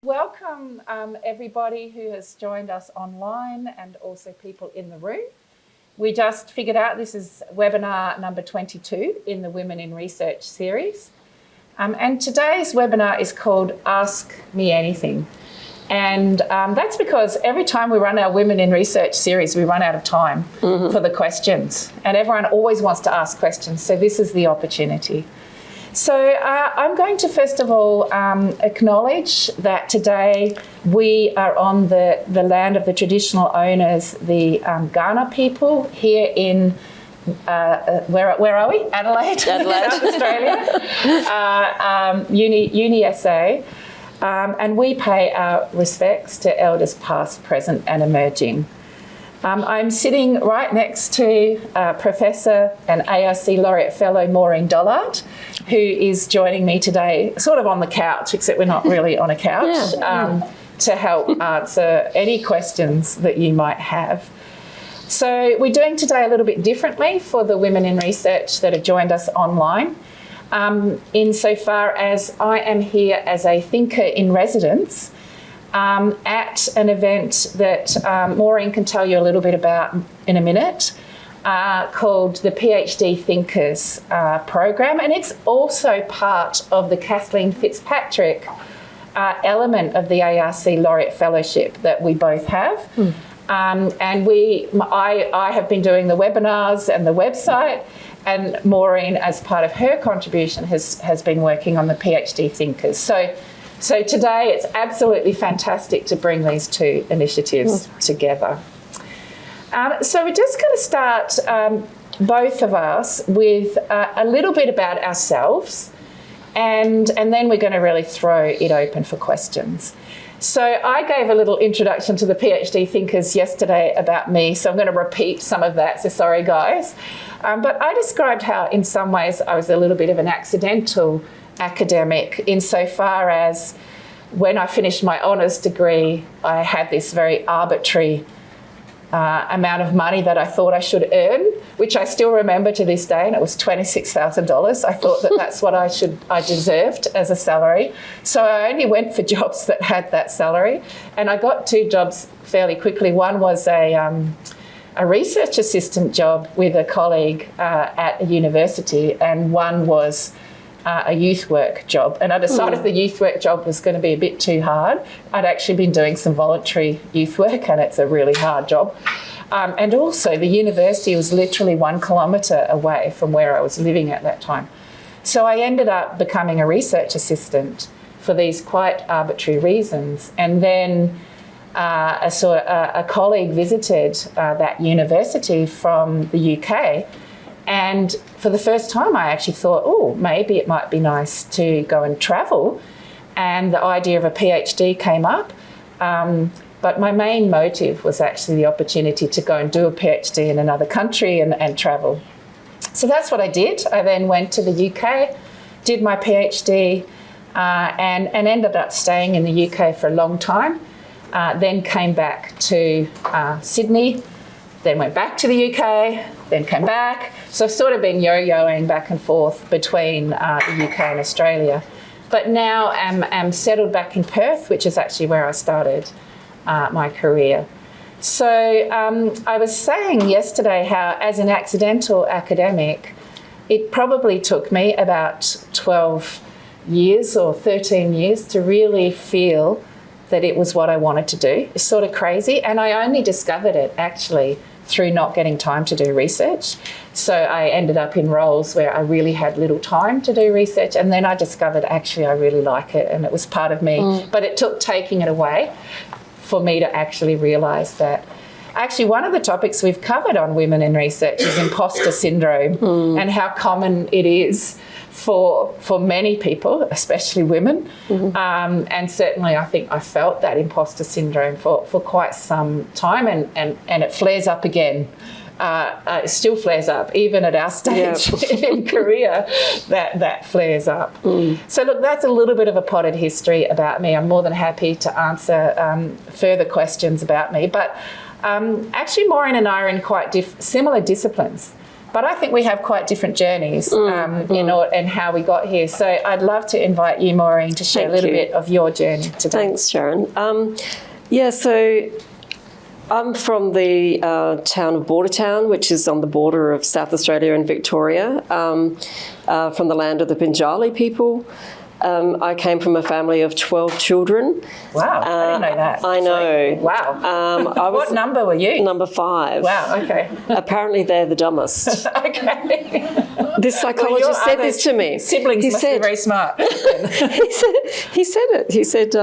Welcome everybody who has joined us online and also people in the room. We just figured out this is webinar number 22 in the Women in Research series. And today's webinar is called Ask Me Anything. And that's because every time we run our Women in Research series, we run out of time for the questions. And everyone always wants to ask questions, so this is the opportunity. So I'm going to first of all acknowledge that today we are on the land of the traditional owners, the Kaurna people, here in, where are we? Adelaide. South Australia, Uni SA. And we pay our respects to elders past, present and emerging. I'm sitting right next to Professor and ARC Laureate Fellow Maureen Dollard, who is joining me today, sort of on the couch, except we're not really on a couch, to help answer any questions that you might have. So we're doing today a little bit differently for the women in research that have joined us online, insofar as I am here as a thinker in residence at an event that Maureen can tell you a little bit about in a minute, called the PhD Thinkers program, and it's also part of the Kathleen Fitzpatrick element of the ARC Laureate Fellowship that we both have. And I have been doing the webinars and the website, and Maureen, as part of her contribution, has been working on the PhD Thinkers. So today it's absolutely fantastic to bring these two initiatives together. So we're just going to start, both of us, with a little bit about ourselves, and then we're going to really throw it open for questions. So I gave a little introduction to the PhD Thinkers yesterday about me, so I'm going to repeat some of that, so sorry guys. But I described how in some ways I was a little bit of an accidental academic, insofar as when I finished my honours degree, I had this very arbitrary amount of money that I thought I should earn, which I still remember to this day, and it was $26,000. I thought that that's what I deserved as a salary. So I only went for jobs that had that salary, and I got two jobs fairly quickly. One was a research assistant job with a colleague at a university, and one was a youth work job. And I decided the youth work job was going to be a bit too hard. I'd actually been doing some voluntary youth work, and it's a really hard job. And also the university was literally 1 kilometre away from where I was living at that time. So I ended up becoming a research assistant for these quite arbitrary reasons. And then a colleague visited that university from the UK, and for the first time I actually thought, oh, maybe it might be nice to go and travel, and the idea of a PhD came up. But my main motive was actually the opportunity to go and do a PhD in another country and travel. So that's what I did. I then went to the UK, did my PhD, and ended up staying in the UK for a long time. Then came back to Sydney, then went back to the UK, then came back. So I've sort of been yo-yoing back and forth between the UK and Australia. But now I'm settled back in Perth, which is actually where I started my career. So I was saying yesterday how, as an accidental academic, it probably took me about 12 years or 13 years to really feel that it was what I wanted to do. It's sort of crazy. And I only discovered it actually through not getting time to do research. So I ended up in roles where I really had little time to do research, and then I discovered actually I really like it and it was part of me. But it took taking it away for me to actually realise that. Actually, one of the topics we've covered on Women in Research is imposter syndrome and how common it is for many people, especially women. And certainly I think I felt that imposter syndrome for quite some time, and it flares up again. It still flares up, even at our stage in career, that flares up. So look, that's a little bit of a potted history about me. I'm more than happy to answer further questions about me. But actually Maureen and I are in quite similar disciplines. But I think we have quite different journeys in how we got here. So I'd love to invite you, Maureen, to share a little bit of your journey today. Thanks, Sharon. So I'm from the town of Bordertown, which is on the border of South Australia and Victoria, from the land of the Binjali people. I came from a family of 12 children. Wow, I didn't know that. I know. Wow. What number were you? Number 5. Wow, okay. Apparently they're the dumbest. Okay. This psychologist said this to me. Siblings must be very smart. he said it. He said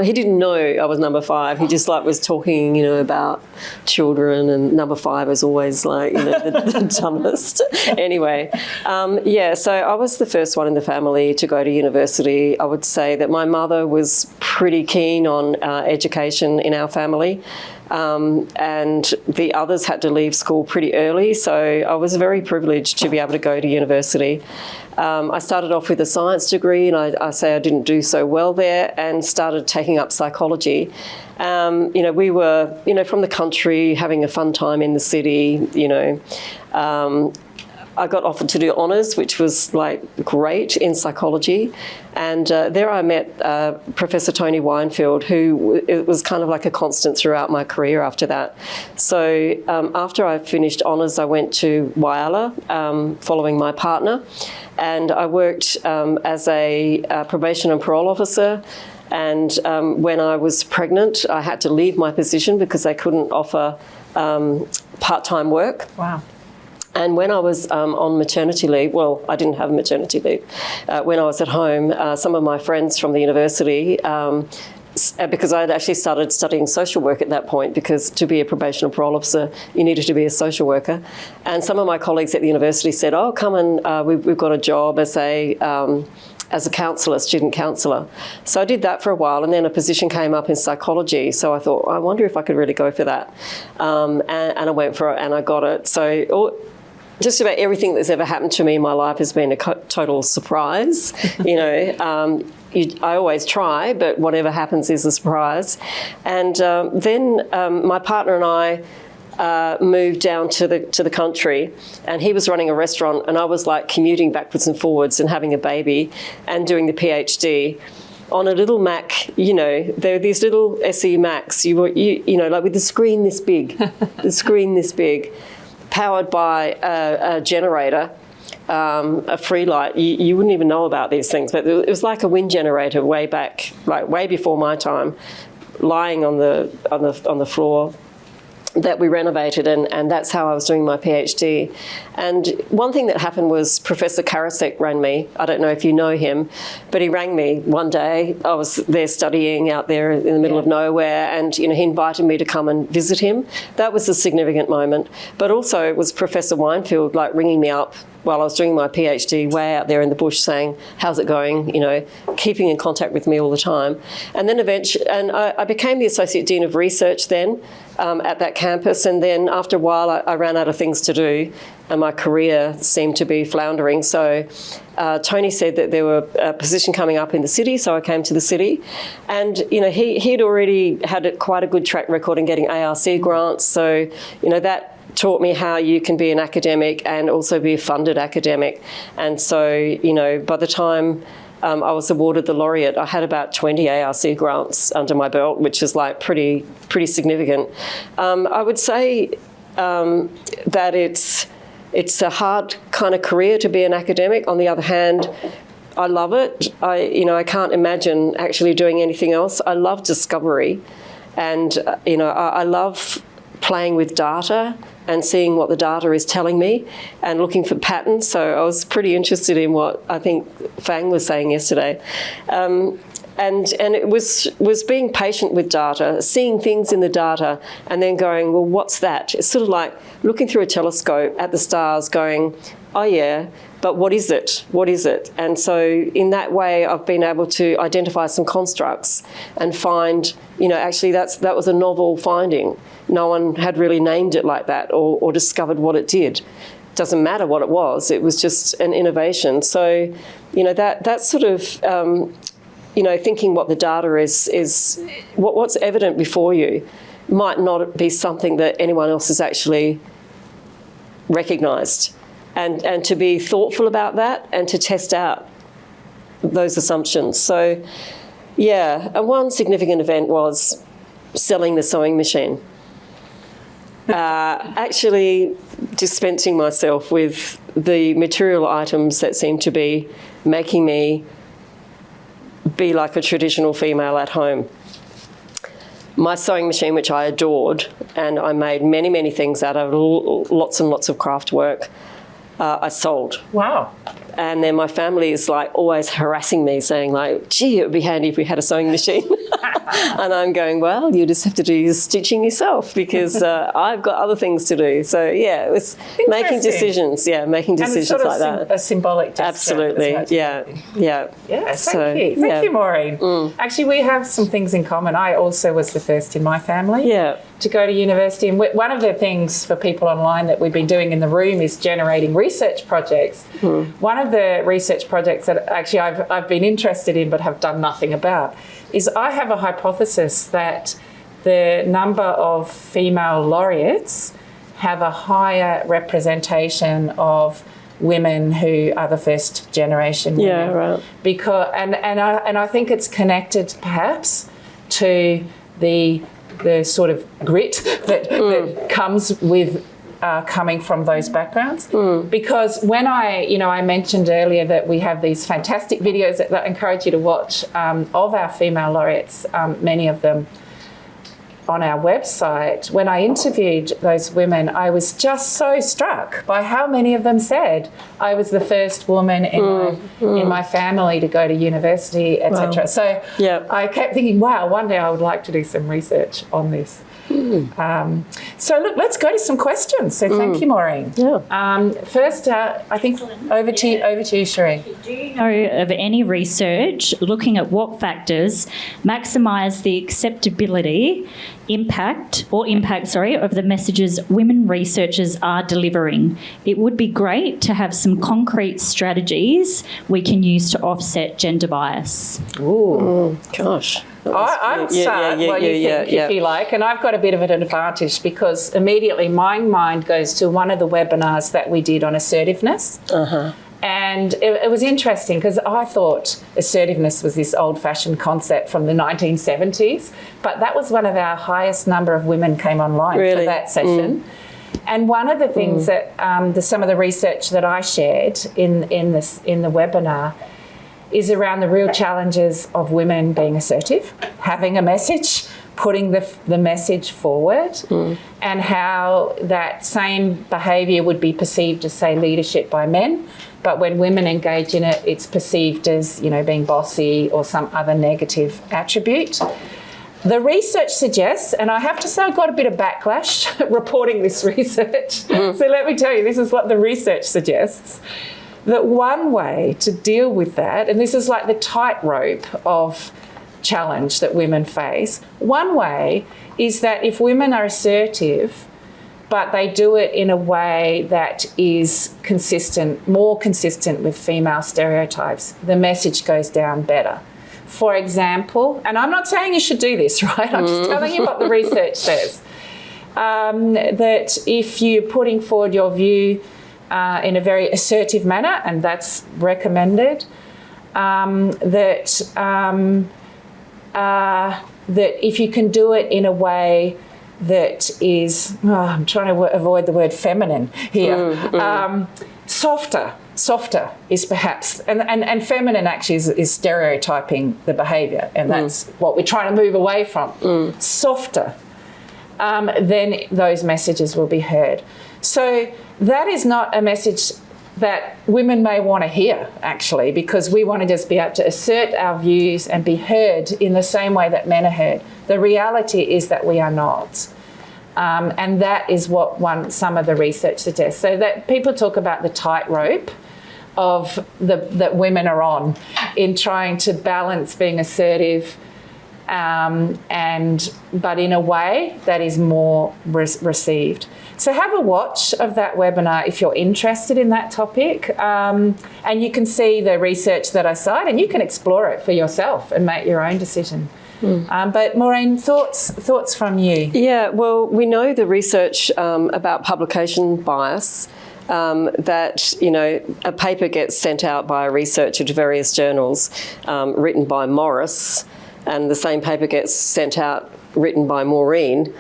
he didn't know I was number 5. He just was talking, about children, and number 5 is always the dumbest. Anyway, so I was the first one in the family to go to university. I would say that my mother was pretty keen on education in our family. And the others had to leave school pretty early, so I was very privileged to be able to go to university. I started off with a science degree, and I say I didn't do so well there, and started taking up psychology. We were, from the country, having a fun time in the city, I got offered to do honours, which was great in psychology. And there I met Professor Tony Weinfeld, who it was kind of like a constant throughout my career after that. So after I finished honours, I went to Whyalla, following my partner. And I worked as a probation and parole officer. And when I was pregnant, I had to leave my position because they couldn't offer part-time work. Wow. And when I was on maternity leave, well, I didn't have maternity leave. When I was at home, some of my friends from the university, because I had actually started studying social work at that point, because to be a probation and parole officer, you needed to be a social worker. And some of my colleagues at the university said, oh, come and we've got a job as a counsellor, student counsellor. So I did that for a while, and then a position came up in psychology. So I thought, I wonder if I could really go for that. And I went for it, and I got it. So just about everything that's ever happened to me in my life has been a total surprise. I always try, but whatever happens is a surprise. And then my partner and I moved down to the country, and he was running a restaurant, and I was commuting backwards and forwards and having a baby and doing the PhD on a little Mac. There are these little SE Macs, with the screen this big, powered by a generator, a free light. You wouldn't even know about these things, but it was like a wind generator way back, way before my time, lying on the floor that we renovated, and that's how I was doing my PhD. And one thing that happened was Professor Karasek rang me. I don't know if you know him, but he rang me one day. I was there studying out there in the middle of nowhere, and he invited me to come and visit him. That was a significant moment. But also it was Professor Weinfeld ringing me up while I was doing my PhD way out there in the bush, saying, how's it going, keeping in contact with me all the time. And then eventually, and I became the Associate Dean of Research then at that campus, and then after a while I ran out of things to do, and my career seemed to be floundering. So Tony said that there were a position coming up in the city, so I came to the city. And he'd already had quite a good track record in getting ARC grants, so that taught me how you can be an academic and also be a funded academic. And so, by the time I was awarded the Laureate, I had about 20 ARC grants under my belt, which is pretty significant. I would say that it's a hard kind of career to be an academic. On the other hand, I love it. I can't imagine actually doing anything else. I love discovery, and I love playing with data and seeing what the data is telling me and looking for patterns. So I was pretty interested in what I think Fang was saying yesterday. And it was being patient with data, seeing things in the data and then going, well, what's that? It's sort of like looking through a telescope at the stars going, oh yeah, but what is it? What is it? And so in that way, I've been able to identify some constructs and find, actually that was a novel finding. No one had really named it like that or discovered what it did. It doesn't matter what it was just an innovation. So, that sort of, thinking what the data is what's evident before you might not be something that anyone else has actually recognised. and to be thoughtful about that and to test out those assumptions. So, yeah, and one significant event was selling the sewing machine. Actually dispensing myself with the material items that seemed to be making me be like a traditional female at home. My sewing machine, which I adored, and I made many, many things out of, lots and lots of craft work, I sold. Wow. And then my family is like always harassing me, saying like, gee, it would be handy if we had a sewing machine. And I'm going, well, you just have to do your stitching yourself, because I've got other things to do. So, yeah, it was making decisions. Yeah, making decisions and it's like that. A symbolic gesture. Absolutely. Yeah. Yeah, thank you. Thank you, Maureen. Actually, we have some things in common. I also was the first in my family to go to university. And one of the things for people online that we've been doing in the room is generating research projects. One of the research projects that actually I've been interested in but have done nothing about is I have a hypothesis that the number of female laureates have a higher representation of women who are the first generation women. Yeah, right. Because and I think it's connected perhaps to the sort of grit that comes with coming from those backgrounds. Because when I mentioned earlier that we have these fantastic videos that I encourage you to watch of our female laureates, many of them on our website. When I interviewed those women, I was just so struck by how many of them said I was the first woman in my family to go to university, etc. Wow. So I kept thinking, wow, one day I would like to do some research on this. So look, let's go to some questions. So thank you, Maureen. First, I think over to you, Sharon. Do you know of any research looking at what factors maximise the acceptability, impact of the messages women researchers are delivering? It would be great to have some concrete strategies we can use to offset gender bias. Ooh, gosh. I would start what you think, if you like, and I've got a bit of an advantage because immediately my mind goes to one of the webinars that we did on assertiveness. And it was interesting because I thought assertiveness was this old-fashioned concept from the 1970s, but that was one of our highest number of women came online for that session. And one of the things that some of the research that I shared in the webinar is around the real challenges of women being assertive, having a message, putting the message forward, and how that same behaviour would be perceived as, say, leadership by men, but when women engage in it, it's perceived as, being bossy or some other negative attribute. The research suggests, and I have to say I got a bit of backlash reporting this research, so let me tell you, this is what the research suggests, that one way to deal with that, and this is like the tightrope of challenge that women face, one way is that if women are assertive, but they do it in a way that is more consistent with female stereotypes, the message goes down better. For example, and I'm not saying you should do this, right? I'm just telling you what the research says, that if you're putting forward your view in a very assertive manner, and that's recommended, that if you can do it in a way that is, I'm trying to avoid the word feminine here, softer is perhaps, and feminine actually is stereotyping the behaviour, and that's what we're trying to move away from. Softer, then those messages will be heard. So that is not a message that women may want to hear, actually, because we want to just be able to assert our views and be heard in the same way that men are heard. The reality is that we are not. And that is what some of the research suggests. So that people talk about the tightrope of that women are on in trying to balance being assertive but in a way that is more received. So have a watch of that webinar if you're interested in that topic, and you can see the research that I cite, and you can explore it for yourself and make your own decision. But Maureen, thoughts from you? Yeah, well, we know the research about publication bias that, you know, a paper gets sent out by a researcher to various journals written by Morris, and the same paper gets sent out written by Maureen,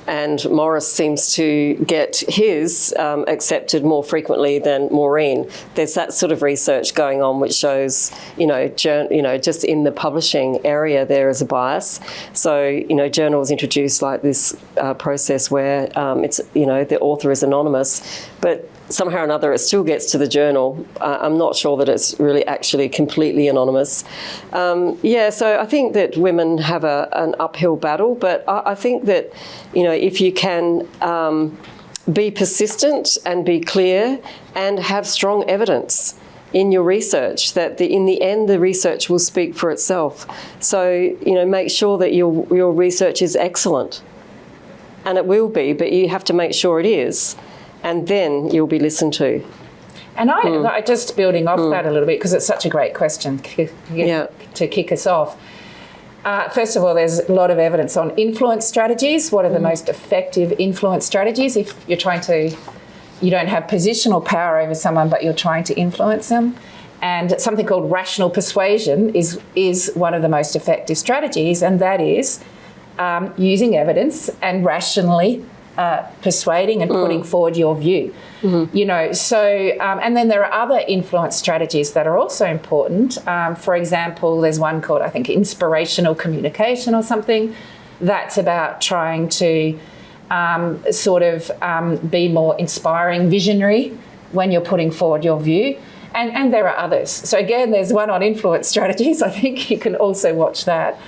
and Morris seems to get his accepted more frequently than Maureen. There's that sort of research going on which shows, you know, just in the publishing area there is a bias. So, you know, journals introduce like this process where it's, you know, the author is anonymous, but somehow or another it still gets to the journal. I'm not sure that it's really actually completely anonymous. Yeah, so I think that women have an uphill battle, but I think that, you know, if you can be persistent and be clear and have strong evidence in your research, that in the end the research will speak for itself. So, you know, make sure that your research is excellent. And it will be, but you have to make sure it is. And then you'll be listened to. And I just building off that a little bit, because it's such a great question to kick us off. First of all, there's a lot of evidence on influence strategies. What are the most effective influence strategies if you're you don't have positional power over someone, but you're trying to influence them? And something called rational persuasion is one of the most effective strategies, and that is using evidence and rationally persuading and putting forward your view. You know, so, and then there are other influence strategies that are also important. For example, there's one called, I think, inspirational communication or something. That's about trying to be more inspiring, visionary when you're putting forward your view. And there are others. So again, there's one on influence strategies. I think you can also watch that.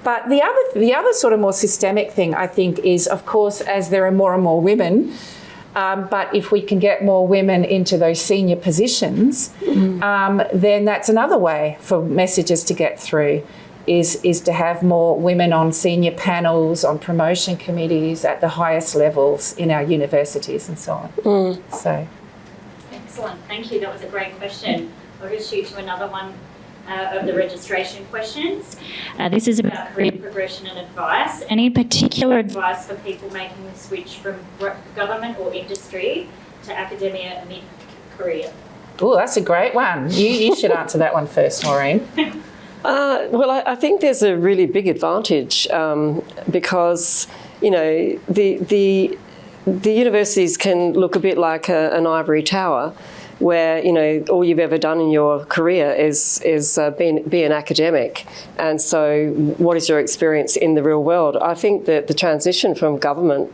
But the other sort of more systemic thing, I think, is, of course, as there are more and more women, but if we can get more women into those senior positions, then that's another way for messages to get through, is to have more women on senior panels, on promotion committees at the highest levels in our universities and so on. So, excellent. Thank you. That was a great question. I'll just shoot to another one of the registration questions. This is about career progression and advice. Any particular advice for people making the switch from government or industry to academia mid-career? Oh, that's a great one. You should answer that one first, Maureen. Well, I think there's a really big advantage because, you know, the universities can look a bit like an ivory tower, where, you know, all you've ever done in your career is be an academic. And so what is your experience in the real world? I think that the transition from government,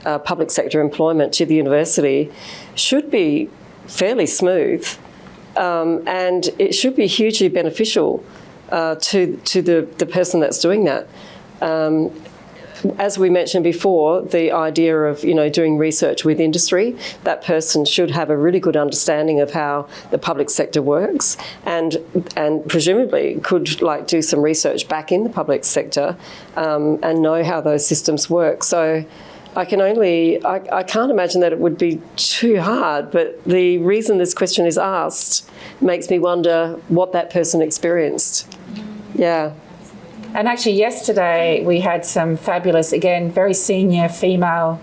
public sector employment to the university should be fairly smooth, and it should be hugely beneficial to the person that's doing that. As we mentioned before, the idea of, you know, doing research with industry, that person should have a really good understanding of how the public sector works, and presumably could like do some research back in the public sector and know how those systems work. So I can't imagine that it would be too hard, but the reason this question is asked makes me wonder what that person experienced. Yeah. And actually yesterday we had some fabulous, again, very senior female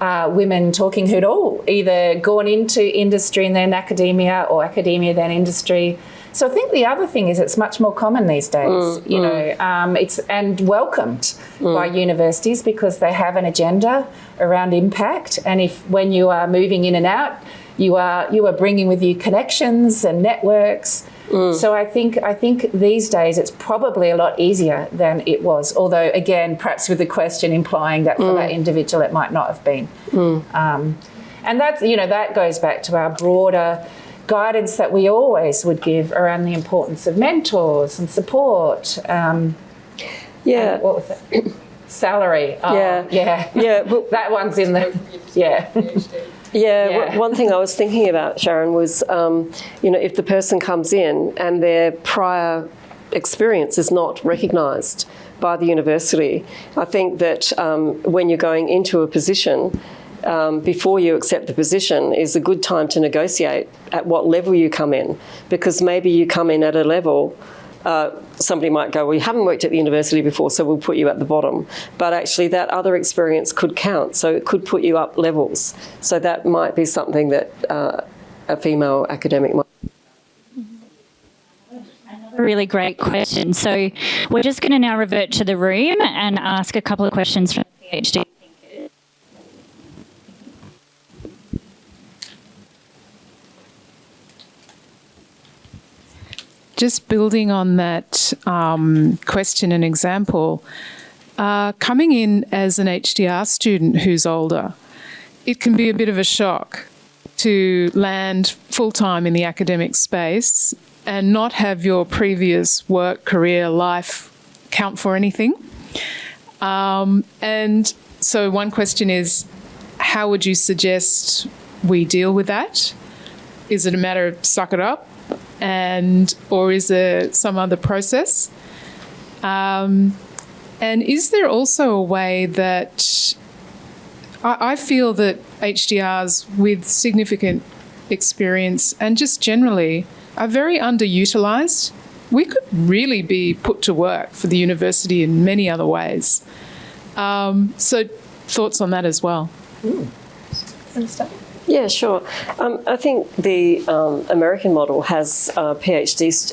women talking who'd all either gone into industry and then academia, or academia then industry. So I think the other thing is it's much more common these days, you know, it's and welcomed by universities because they have an agenda around impact. And when you are moving in and out, you are bringing with you connections and networks. So I think these days it's probably a lot easier than it was, although again perhaps with the question implying that for that individual it might not have been. And that's, you know, that goes back to our broader guidance that we always would give around the importance of mentors and support. And what was it? Salary. Oh, yeah. Well, that one's in the One thing I was thinking about, Sharon, was, you know, if the person comes in and their prior experience is not recognised by the university, I think that when you're going into a position, before you accept the position, is a good time to negotiate at what level you come in, because maybe you come in at a level somebody might go, well, you haven't worked at the university before, so we'll put you at the bottom. But actually that other experience could count, so it could put you up levels. So that might be something that a female academic might. A really great question. So we're just going to now revert to the room and ask a couple of questions from the PhD. Just building on that question and example, coming in as an HDR student who's older, it can be a bit of a shock to land full-time in the academic space and not have your previous work, career, life count for anything. And so one question is, how would you suggest we deal with that? Is it a matter of suck it up? Or is there some other process? And is there also a way that I feel that HDRs with significant experience and just generally are very underutilised? We could really be put to work for the university in many other ways. So thoughts on that as well. Yeah, sure. I think the American model has PhDs,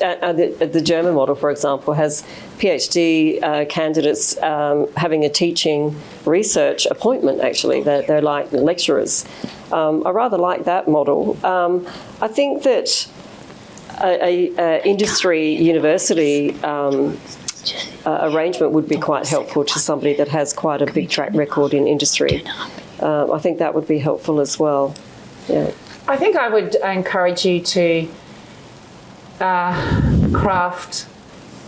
the German model, for example, has PhD candidates having a teaching research appointment, actually. They're like lecturers. I rather like that model. I think that a industry university arrangement would be quite helpful to somebody that has quite a big track record in industry. I think that would be helpful as well. Yeah. I think I would encourage you to craft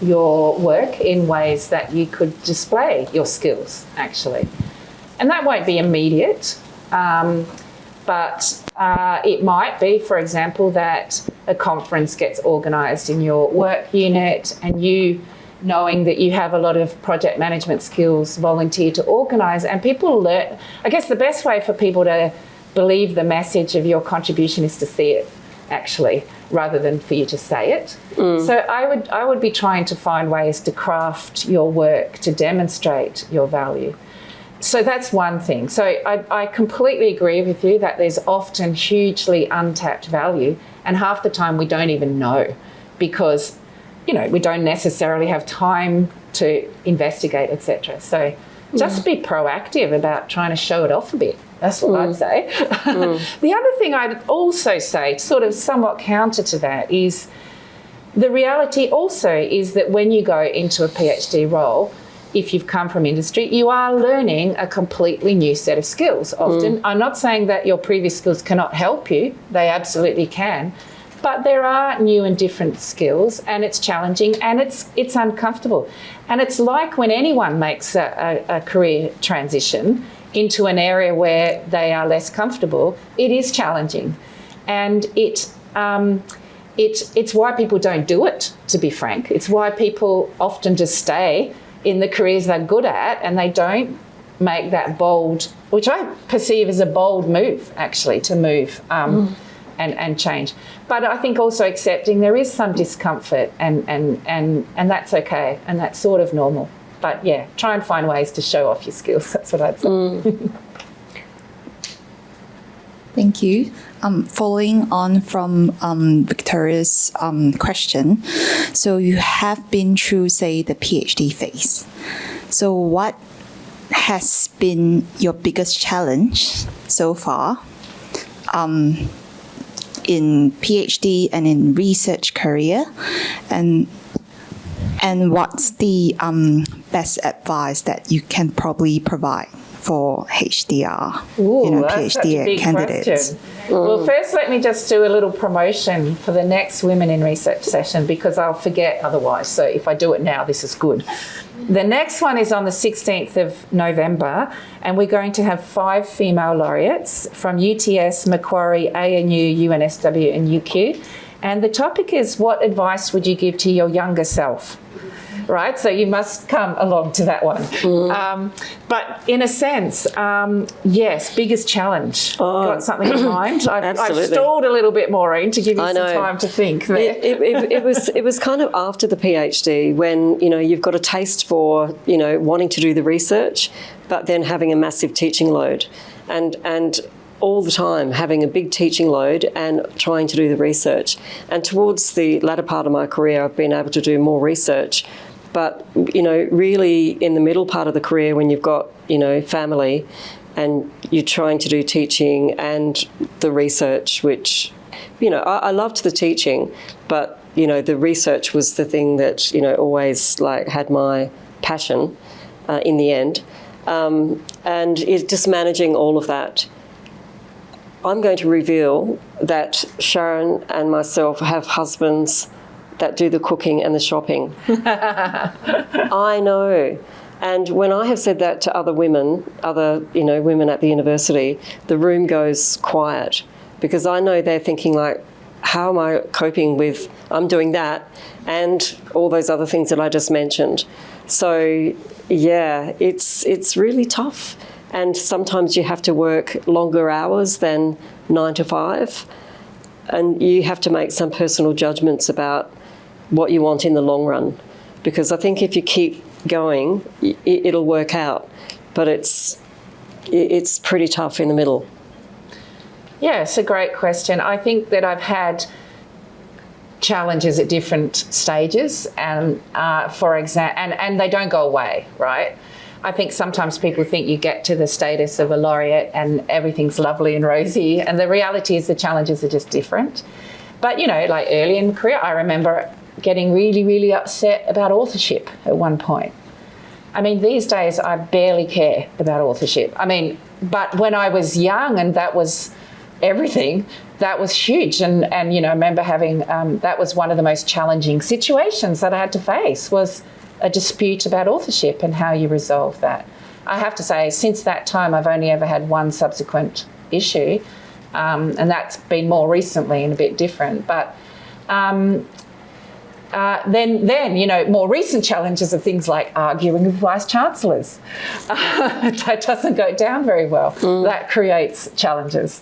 your work in ways that you could display your skills, actually. And that won't be immediate, but it might be, for example, that a conference gets organised in your work unit and you, knowing that you have a lot of project management skills, volunteer to organise, and people learn. I guess the best way for people to believe the message of your contribution is to see it, actually, rather than for you to say it. So I would be trying to find ways to craft your work to demonstrate your value. So that's one thing. So I completely agree with you that there's often hugely untapped value, and half the time we don't even know because, you know, we don't necessarily have time to investigate, etc. So just be proactive about trying to show it off a bit. That's what I'd say. The other thing I'd also say, sort of somewhat counter to that, is the reality also is that when you go into a PhD role, if you've come from industry, you are learning a completely new set of skills often. I'm not saying that your previous skills cannot help you. They absolutely can. But there are new and different skills, and it's challenging and it's uncomfortable. And it's like when anyone makes a career transition into an area where they are less comfortable, it is challenging. And it's why people don't do it, to be frank. It's why people often just stay in the careers they're good at and they don't make that bold, which I perceive as a bold move, actually, to move and change. But I think also accepting there is some discomfort and that's okay, and that's sort of normal. But yeah, try and find ways to show off your skills. That's what I'd say. Thank you. Following on from Victoria's question, so you have been through, say, the PhD phase. So what has been your biggest challenge so far in PhD and in research career? And what's the best advice that you can probably provide for HDR, PhD candidates? Well, first let me just do a little promotion for the next Women in Research session, because I'll forget otherwise. So if I do it now, this is good. The next one is on the 16th of November, and we're going to have 5 female laureates from UTS, Macquarie, ANU, UNSW and UQ. And the topic is, what advice would you give to your younger self? right? So you must come along to that one. But in a sense, yes, biggest challenge. Got something in mind? I've stalled a little bit, Maureen, to give you some time to think there. It was kind of after the PhD when, you've got a taste for, wanting to do the research, but then having a massive teaching load. And all the time having a big teaching load and trying to do the research. And towards the latter part of my career, I've been able to do more research. But, really in the middle part of the career when you've got, family and you're trying to do teaching and the research, which, I loved the teaching, but, the research was the thing that, always had my passion in the end. And it's just managing all of that. I'm going to reveal that Sharon and myself have husbands that do the cooking and the shopping. I know. And when I have said that to other women, women at the university, the room goes quiet because I know they're thinking how am I coping with, I'm doing that and all those other things that I just mentioned. So, yeah, it's really tough. And sometimes you have to work longer hours than 9 to 5. And you have to make some personal judgments about what you want in the long run. Because I think if you keep going, it'll work out. But it's pretty tough in the middle. Yeah, it's a great question. I think that I've had challenges at different stages and and they don't go away, right? I think sometimes people think you get to the status of a laureate and everything's lovely and rosy, and the reality is the challenges are just different. But, early in my career, I remember getting really, really upset about authorship at one point. I mean, these days I barely care about authorship. But when I was young and that was everything, that was huge. And I remember having, that was one of the most challenging situations that I had to face was a dispute about authorship and how you resolve that. I have to say, since that time, I've only ever had one subsequent issue, and that's been more recently and a bit different. But then more recent challenges are things like arguing with vice chancellors. That doesn't go down very well. That creates challenges,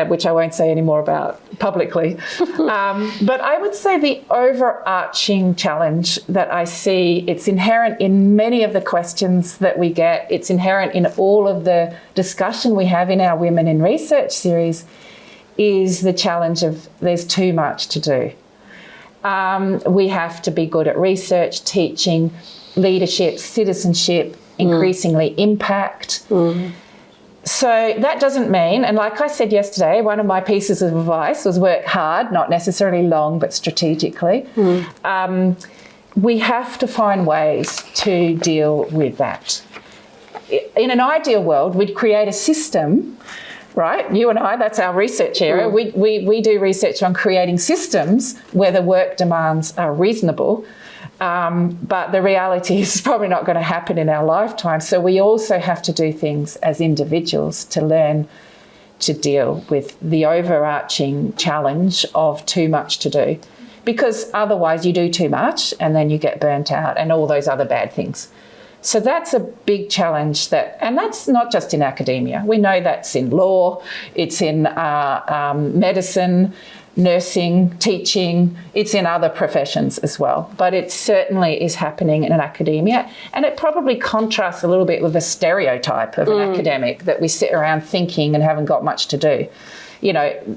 which I won't say any more about publicly. But I would say the overarching challenge that I see, it's inherent in many of the questions that we get. It's inherent in all of the discussion we have in our Women in Research series, is the challenge of there's too much to do. We have to be good at research, teaching, leadership, citizenship, increasingly impact. So that doesn't mean, and like I said yesterday, one of my pieces of advice was work hard, not necessarily long, but strategically. We have to find ways to deal with that. In an ideal world, we'd create a system, right? You and I, that's our research area. We do research on creating systems where the work demands are reasonable, but the reality is it's probably not going to happen in our lifetime. So we also have to do things as individuals to learn to deal with the overarching challenge of too much to do, because otherwise you do too much and then you get burnt out and all those other bad things. So that's a big challenge and that's not just in academia. We know that's in law, it's in medicine, nursing, teaching, it's in other professions as well. But it certainly is happening in academia, and it probably contrasts a little bit with the stereotype of an academic that we sit around thinking and haven't got much to do.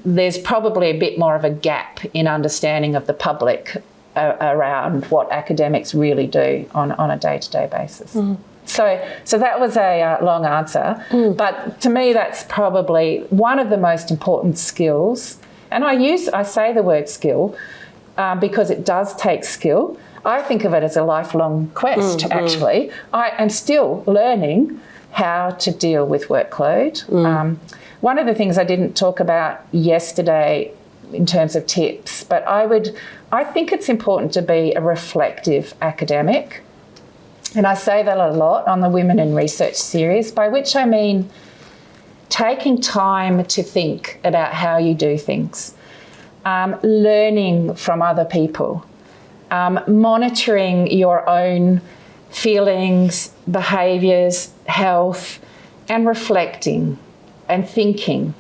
There's probably a bit more of a gap in understanding of the public around what academics really do on a day-to-day basis. So that was a long answer, but to me that's probably one of the most important skills, and I say the word skill because it does take skill. I think of it as a lifelong quest, actually. I am still learning how to deal with workload. One of the things I didn't talk about yesterday in terms of tips, but I think it's important to be a reflective academic. And I say that a lot on the Women in Research series, by which I mean taking time to think about how you do things, learning from other people, monitoring your own feelings, behaviours, health, and reflecting and thinking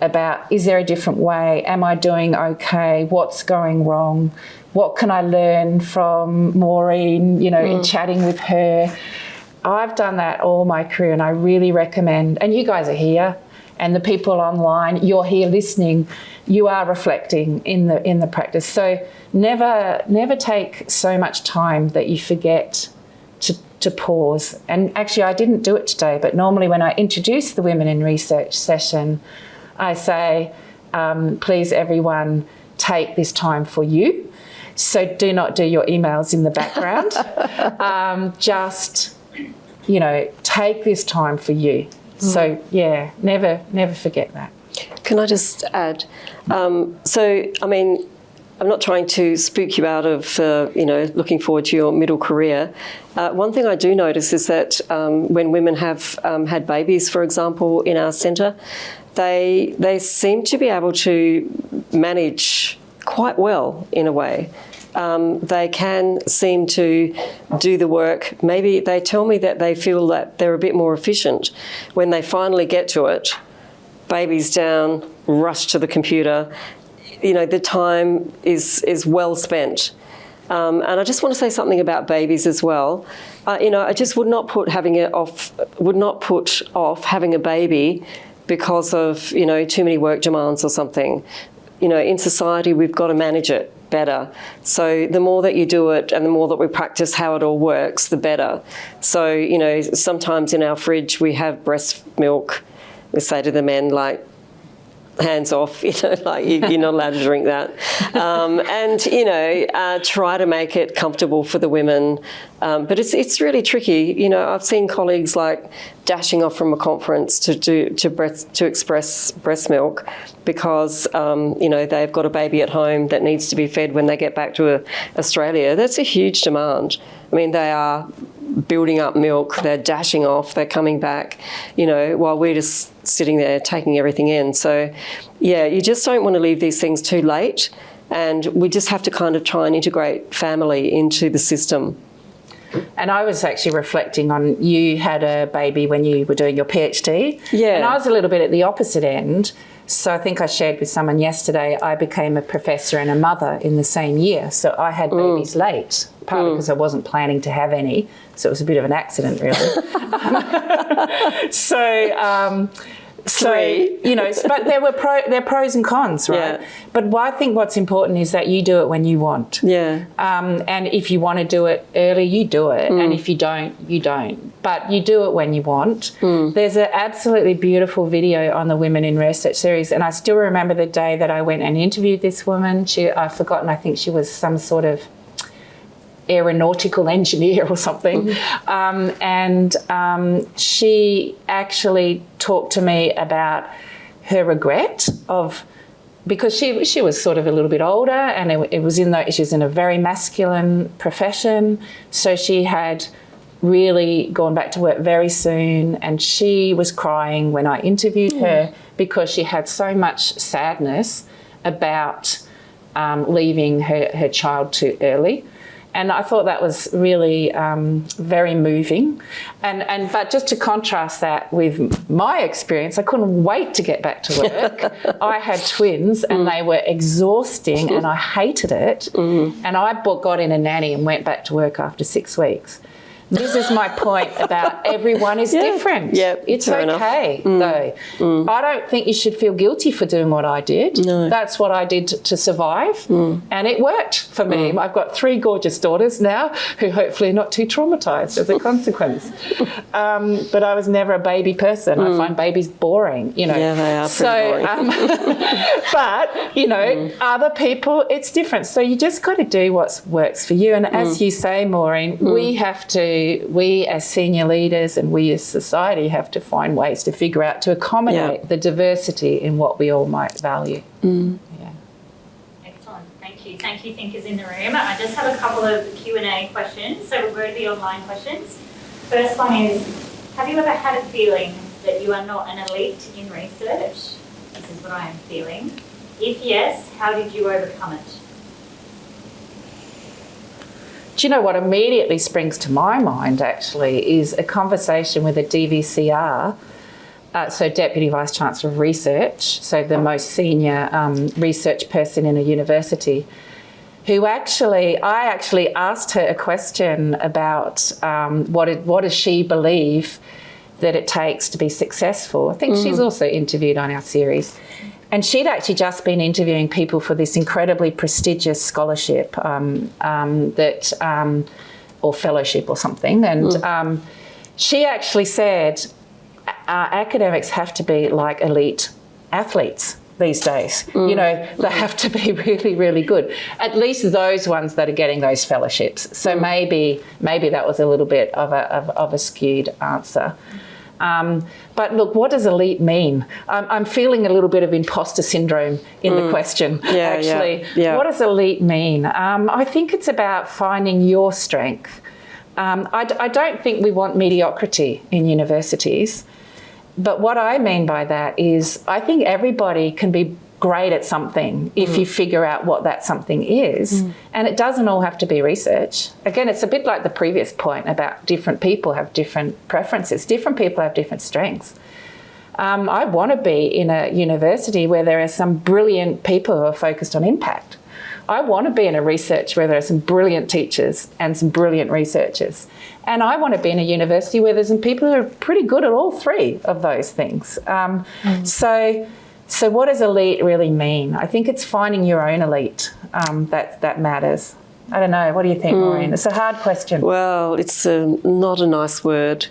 about, is there a different way? Am I doing okay? What's going wrong? What can I learn from Maureen, in chatting with her? I've done that all my career, and I really recommend, and you guys are here, and the people online, you're here listening, you are reflecting in the practice. So never take so much time that you forget to pause. And actually, I didn't do it today, but normally when I introduce the Women in Research session, I say, please everyone, take this time for you. So do not do your emails in the background. Just, take this time for you. So, yeah, never forget that. Can I just add? I'm not trying to spook you out of, looking forward to your middle career. One thing I do notice is that when women have had babies, for example, in our centre, they seem to be able to manage quite well in a way. They can seem to do the work. Maybe they tell me that they feel that they're a bit more efficient when they finally get to it. Baby's down, rush to the computer. The time is well spent. And I just want to say something about babies as well. I just would not put off having a baby because of, too many work demands or something. In society, we've got to manage it better. So the more that you do it and the more that we practice how it all works, the better. So, sometimes in our fridge we have breast milk. We say to the men, hands off, you're not allowed to drink that. Try to make it comfortable for the women. But it's really tricky. I've seen colleagues dashing off from a conference to express breast milk because, they've got a baby at home that needs to be fed when they get back to Australia. That's a huge demand. They are building up milk, they're dashing off, they're coming back, while we're just sitting there taking everything in. So, yeah, you just don't want to leave these things too late, and we just have to kind of try and integrate family into the system. And I was actually reflecting on, you had a baby when you were doing your PhD. Yeah. And I was a little bit at the opposite end. So I think I shared with someone yesterday, I became a professor and a mother in the same year. So I had babies late, partly because I wasn't planning to have any. So it was a bit of an accident, really. But there are pros and cons, right? Yeah. But I think what's important is that you do it when you want. Yeah. And if you want to do it early, you do it. And if you don't, you don't. But you do it when you want. There's an absolutely beautiful video on the Women in Research series, and I still remember the day that I went and interviewed this woman. I've forgotten, I think she was some sort of aeronautical engineer or something. She actually talked to me about her regret because she was sort of a little bit older, and she was in a very masculine profession, so she had really gone back to work very soon, and she was crying when I interviewed her because she had so much sadness about leaving her child too early. And I thought that was really very moving. But just to contrast that with my experience, I couldn't wait to get back to work. I had twins and they were exhausting and I hated it. And I got in a nanny and went back to work after 6 weeks. This is my point about everyone is different. Yeah, it's okay, though. I don't think you should feel guilty for doing what I did. No. That's what I did to survive, and it worked for me. I've got 3 gorgeous daughters now who hopefully are not too traumatised as a consequence. But I was never a baby person. I find babies boring, Yeah, they are pretty boring. But, other people, it's different. So you just got to do what works for you. And as you say, Maureen, we as senior leaders and we as society have to find ways to figure out to accommodate the diversity in what we all might value. Yeah. Excellent. Thank you. Thank you, thinkers in the room. I just have a couple of Q&A questions, so we'll go to the online questions. First one is, have you ever had a feeling that you are not an elite in research? This is what I am feeling. If yes, how did you overcome it? Do you know what immediately springs to my mind, actually, is a conversation with a DVCR, so Deputy Vice-Chancellor of Research, so the most senior research person in a university, who I actually asked her a question about what does she believe that it takes to be successful. I think she's also interviewed on our series. And she'd actually just been interviewing people for this incredibly prestigious scholarship or fellowship or something. And she actually said academics have to be like elite athletes these days. You know, they have to be really, really good. At least those ones that are getting those fellowships. So maybe that was a little bit of a skewed answer. But look, what does elite mean? I'm feeling a little bit of imposter syndrome in the question, actually. Yeah. What does elite mean? I think it's about finding your strength. I don't think we want mediocrity in universities, but what I mean by that is I think everybody can be great at something if you figure out what that something is. And it doesn't all have to be research. Again, it's a bit like the previous point about different people have different preferences. Different people have different strengths. I want to be in a university where there are some brilliant people who are focused on impact. I want to be in a research where there are some brilliant teachers and some brilliant researchers. And I want to be in a university where there's some people who are pretty good at all three of those things. So what does elite really mean? I think it's finding your own elite that matters. I don't know. What do you think, Maureen? It's a hard question. Well, it's not a nice word.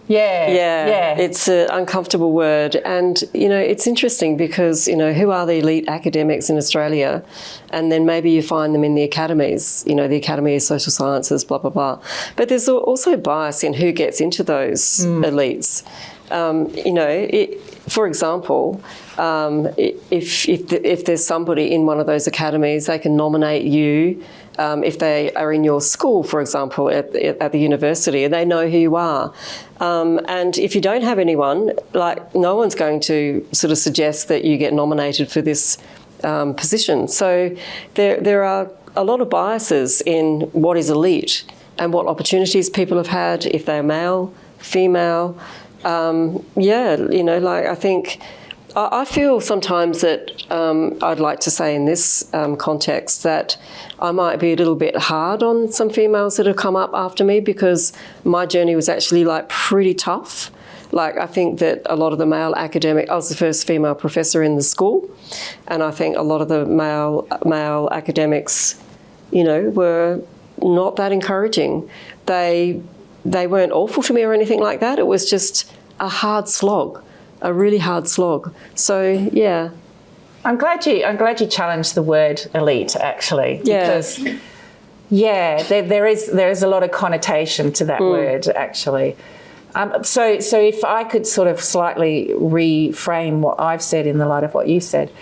Yeah. It's an uncomfortable word. And, you know, it's interesting because, you know, who are the elite academics in Australia? And then maybe you find them in the academies, you know, the Academy of Social Sciences, blah, blah, blah. But there's also bias in who gets into those elites. You know, for example, if there's somebody in one of those academies, they can nominate you if they are in your school, for example, at the university, and they know who you are. And if you don't have anyone, like no one's going to sort of suggest that you get nominated for this position. So there are a lot of biases in what is elite and what opportunities people have had if they're male, female. You know, like I feel sometimes that I'd like to say in this context that I might be a little bit hard on some females that have come up after me because my journey was actually like pretty tough. Like I think that a lot of the male academic, I was the first female professor in the school, and I think a lot of the male academics, you know, were not that encouraging. They weren't awful to me or anything like that. It was just a hard slog, a really hard slog. So, yeah. I'm glad you challenged the word elite, actually. Because, there is a lot of connotation to that word, actually. So if I could sort of slightly reframe what I've said in the light of what you said,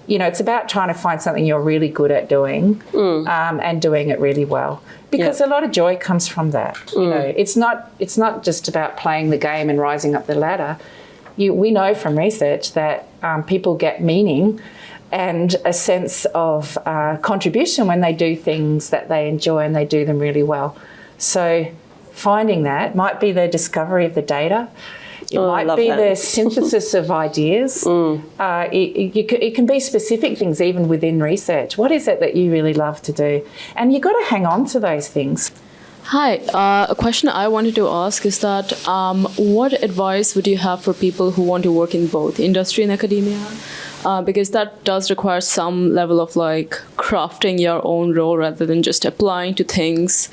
you know, it's about trying to find something you're really good at doing and doing it really well. Because a lot of joy comes from that. You know, it's not just about playing the game and rising up the ladder. We know from research that people get meaning and a sense of contribution when they do things that they enjoy and they do them really well. So finding that might be the discovery of the data. It might be the synthesis of ideas. It can be specific things even within research. What is it that you really love to do? And you've got to hang on to those things. Hi, a question I wanted to ask is that what advice would you have for people who want to work in both industry and academia? Because that does require some level of like crafting your own role rather than just applying to things.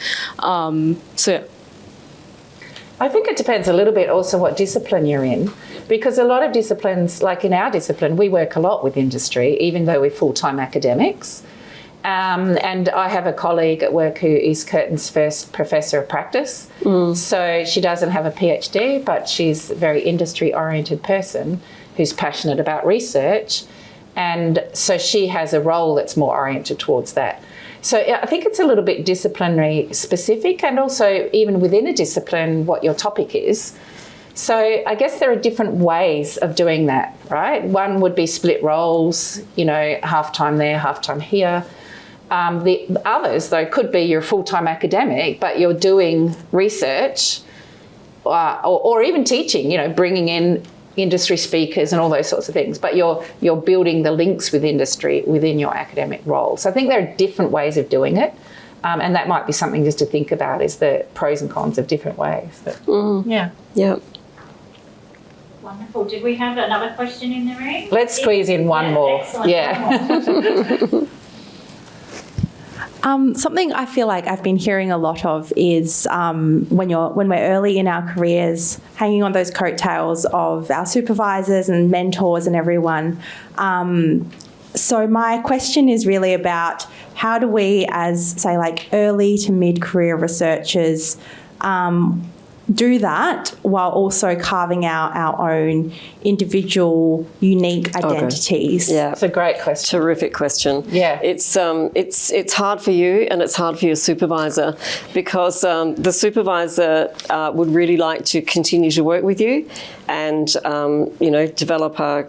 I think it depends a little bit also what discipline you're in, because a lot of disciplines, like in our discipline, we work a lot with industry, even though we're full-time academics. And I have a colleague at work who is Curtin's first professor of practice. So she doesn't have a PhD, but she's a very industry-oriented person who's passionate about research. And so she has a role that's more oriented towards that. So I think it's a little bit disciplinary specific, and also even within a discipline, what your topic is. So I guess there are different ways of doing that, right? One would be split roles, you know, half time there, half time here. The others, though, could be you're a full-time academic, but you're doing research or even teaching, you know, bringing in industry speakers and all those sorts of things, but you're building the links with industry within your academic role. So I think there are different ways of doing it, and that might be something just to think about, is the pros and cons of different ways. But, yeah. Wonderful. Did we have another question in the room? Let's squeeze in one more. Excellent. Yeah. One more. Something I feel like I've been hearing a lot of is when we're early in our careers, hanging on those coattails of our supervisors and mentors and everyone. So my question is really about how do we, as say like early to mid-career researchers, do that while also carving out our own individual, unique identities? Yeah, It's a great question. terrific question. Yeah. It's hard for you and it's hard for your supervisor, because the supervisor would really like to continue to work with you and develop a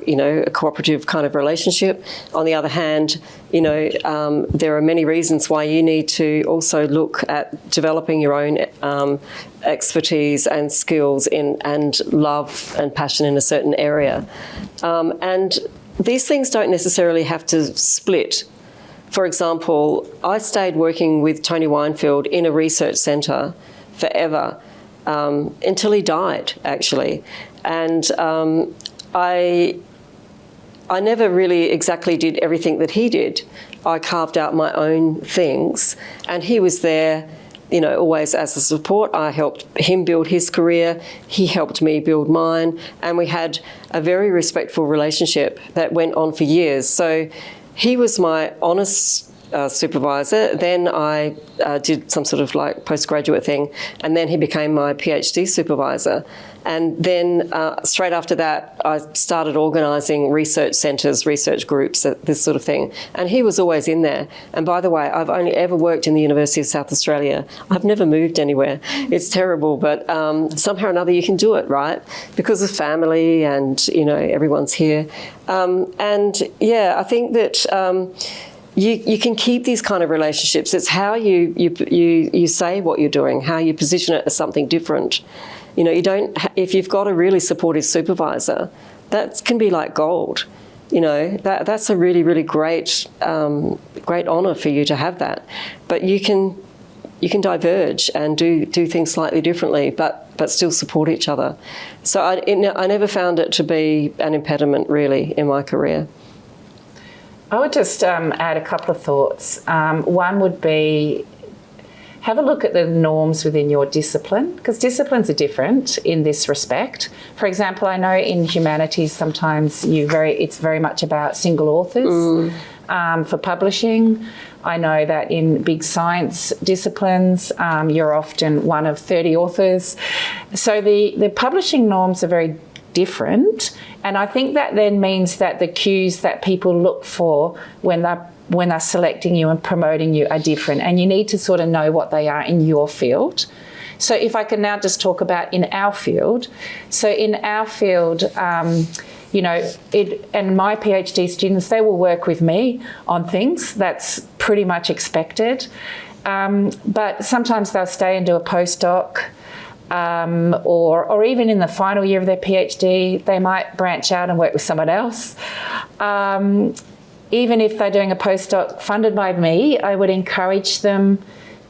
cooperative kind of relationship. On the other hand, there are many reasons why you need to also look at developing your own expertise and skills and love and passion in a certain area. And these things don't necessarily have to split. For example, I stayed working with Tony Weinfeld in a research centre forever, until he died, actually. And I never really exactly did everything that he did. I carved out my own things, and he was there, always as a support. I helped him build his career. He helped me build mine, and we had a very respectful relationship that went on for years. So he was my honest supervisor. Then I did some sort of like postgraduate thing, and then he became my PhD supervisor. And then straight after that, I started organising research centres, research groups, this sort of thing. And he was always in there. And by the way, I've only ever worked in the University of South Australia. I've never moved anywhere. It's terrible, but somehow or another you can do it, right? Because of family and, everyone's here. I think that you can keep these kind of relationships. It's how you say what you're doing, how you position it as something different. You don't. If you've got a really supportive supervisor, that can be like gold. That's a really, really great honour for you to have that. But you can diverge and do things slightly differently, but still support each other. So I never found it to be an impediment really in my career. I would just add a couple of thoughts. One would be, have a look at the norms within your discipline, because disciplines are different in this respect. For example, I know in humanities sometimes it's very much about single authors for publishing. I know that in big science disciplines, you're often one of 30 authors. So the publishing norms are very different, and I think that then means that the cues that people look for when they're selecting you and promoting you are different, and you need to sort of know what they are in your field. So if I can now just talk about in our field. So in our field, and my PhD students, they will work with me on things. That's pretty much expected. But sometimes they'll stay and do a postdoc, or even in the final year of their PhD, they might branch out and work with someone else. Even if they're doing a postdoc funded by me, I would encourage them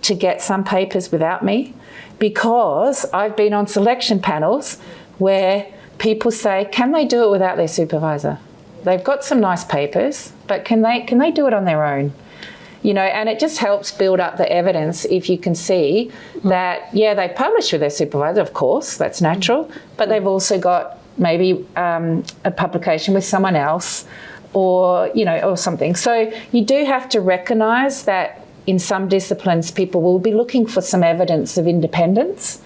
to get some papers without me, because I've been on selection panels where people say, can they do it without their supervisor? They've got some nice papers, but can they do it on their own? And it just helps build up the evidence if you can see that, they've published with their supervisor, of course, that's natural, but they've also got maybe a publication with someone else, or something. So you do have to recognise that in some disciplines people will be looking for some evidence of independence.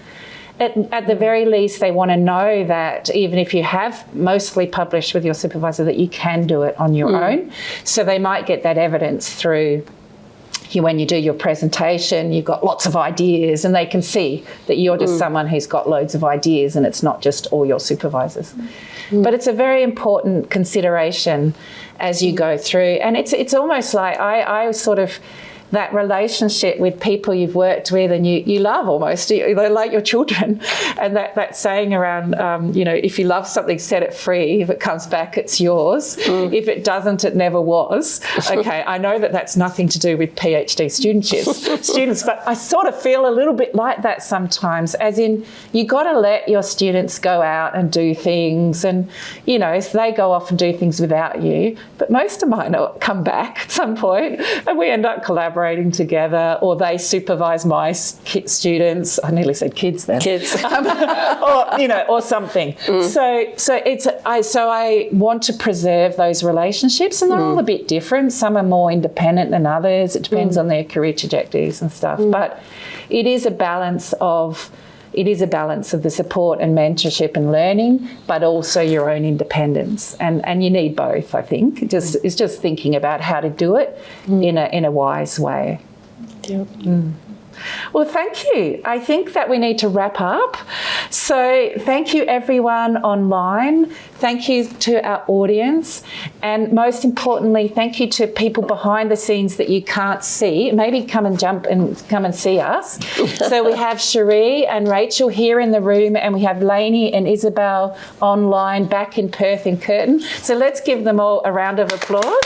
At the very least, they want to know that even if you have mostly published with your supervisor, that you can do it on your own. So they might get that evidence through when you do your presentation, you've got lots of ideas, and they can see that you're just someone who's got loads of ideas and it's not just all your supervisors. But it's a very important consideration as you go through. And it's almost like I sort of that relationship with people you've worked with and you love almost, they're like your children. And that saying around, if you love something, set it free. If it comes back, it's yours. If it doesn't, it never was. Okay, I know that that's nothing to do with PhD students, but I sort of feel a little bit like that sometimes, as in you got to let your students go out and do things, and, if they go off and do things without you, but most of mine come back at some point and we end up collaborating together, or they supervise my students. I nearly said kids then. Kids. Or something. So I want to preserve those relationships, and they're all a bit different. Some are more independent than others. It depends on their career trajectories and stuff. But it is a balance of the support and mentorship and learning, but also your own independence. And you need both, I think. It's just thinking about how to do it in a wise way. Yep. Well, thank you. I think that we need to wrap up. So thank you, everyone online. Thank you to our audience. And most importantly, thank you to people behind the scenes that you can't see. Maybe come and see us. So we have Cherie and Rachel here in the room, and we have Lainey and Isabel online back in Perth in Curtin. So let's give them all a round of applause.